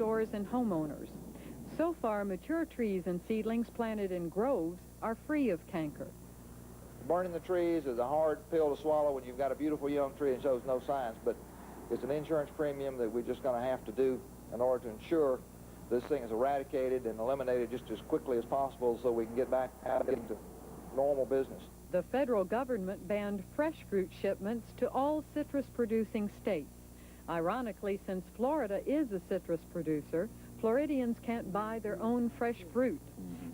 stores and homeowners. So far, mature trees and seedlings planted in groves are free of canker. Burning the trees is a hard pill to swallow when you've got a beautiful young tree and shows no signs, but it's an insurance premium that we're just going to have to do in order to ensure this thing is eradicated and eliminated just as quickly as possible so we can get back out into normal business. The federal government banned fresh fruit shipments to all citrus-producing states. Ironically, since Florida is a citrus producer, Floridians can't buy their own fresh fruit.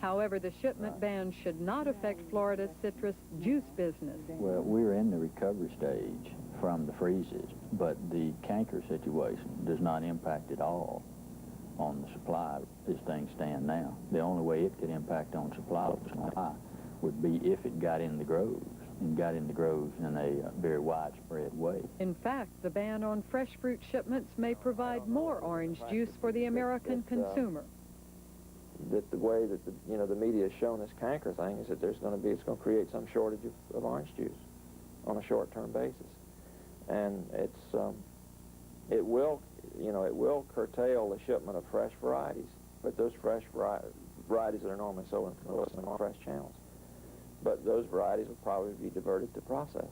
However, the shipment ban should not affect Florida's citrus juice business. Well, we're in the recovery stage from the freezes, but the canker situation does not impact at all on the supply as things stand now. The only way it could impact on supply would be if it got in the groves, and got in the groves in a very widespread way. In fact, the ban on fresh fruit shipments may provide more orange juice for the American consumer. That the way that the media has shown this canker thing is that it's going to create some shortage of orange juice on a short-term basis, and it will curtail the shipment of fresh varieties, but those fresh varieties that are normally sold in fresh channels. But those varieties will probably be diverted to process,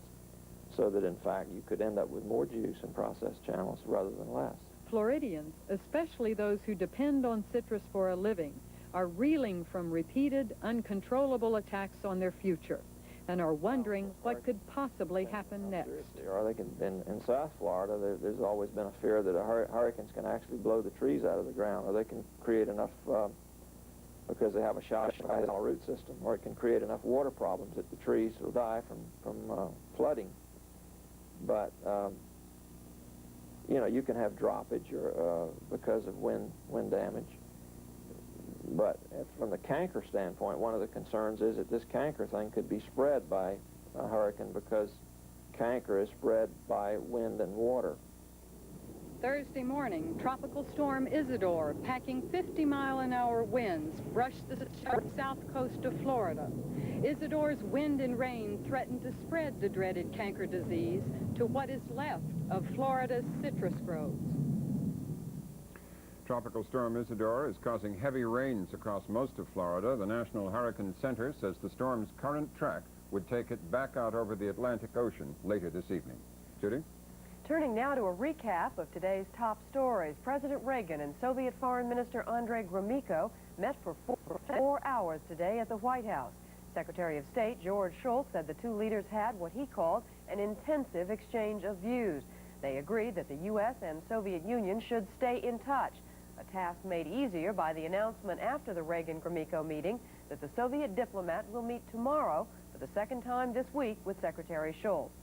so that in fact you could end up with more juice in processed channels rather than less. Floridians, especially those who depend on citrus for a living, are reeling from repeated, uncontrollable attacks on their future and are wondering what could possibly happen next. In South Florida, there's always been a fear that hurricanes can actually blow the trees out of the ground, or they can create enough because they have a shallow root system, or it can create enough water problems that the trees will die from flooding. But you can have droppage or because of wind damage. But from the canker standpoint, one of the concerns is that this canker thing could be spread by a hurricane, because canker is spread by wind and water. Thursday morning, Tropical Storm Isidore, packing 50-mile-an-hour winds, brushed the south coast of Florida. Isidore's wind and rain threatened to spread the dreaded canker disease to what is left of Florida's citrus groves. Tropical Storm Isidore is causing heavy rains across most of Florida. The National Hurricane Center says the storm's current track would take it back out over the Atlantic Ocean later this evening. Judy? Turning now to a recap of today's top stories. President Reagan and Soviet Foreign Minister Andrei Gromyko met for 4 hours today at the White House. Secretary of State George Shultz said the two leaders had what he called an intensive exchange of views. They agreed that the U.S. and Soviet Union should stay in touch, a task made easier by the announcement after the Reagan-Gromyko meeting that the Soviet diplomat will meet tomorrow for the second time this week with Secretary Shultz.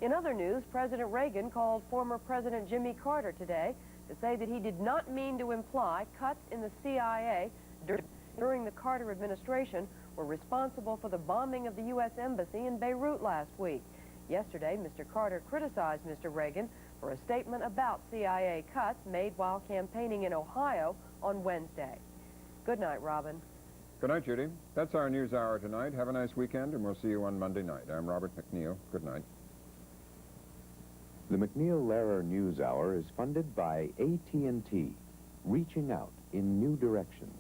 In other news, President Reagan called former President Jimmy Carter today to say that he did not mean to imply cuts in the CIA during the Carter administration were responsible for the bombing of the U.S. Embassy in Beirut last week. Yesterday, Mr. Carter criticized Mr. Reagan for a statement about CIA cuts made while campaigning in Ohio on Wednesday. Good night, Robin. Good night, Judy. That's our News Hour tonight. Have a nice weekend, and we'll see you on Monday night. I'm Robert MacNeil. Good night. The MacNeil-Lehrer News Hour is funded by AT&T, reaching out in new directions.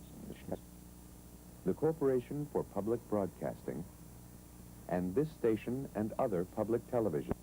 The Corporation for Public Broadcasting, and this station and other public television.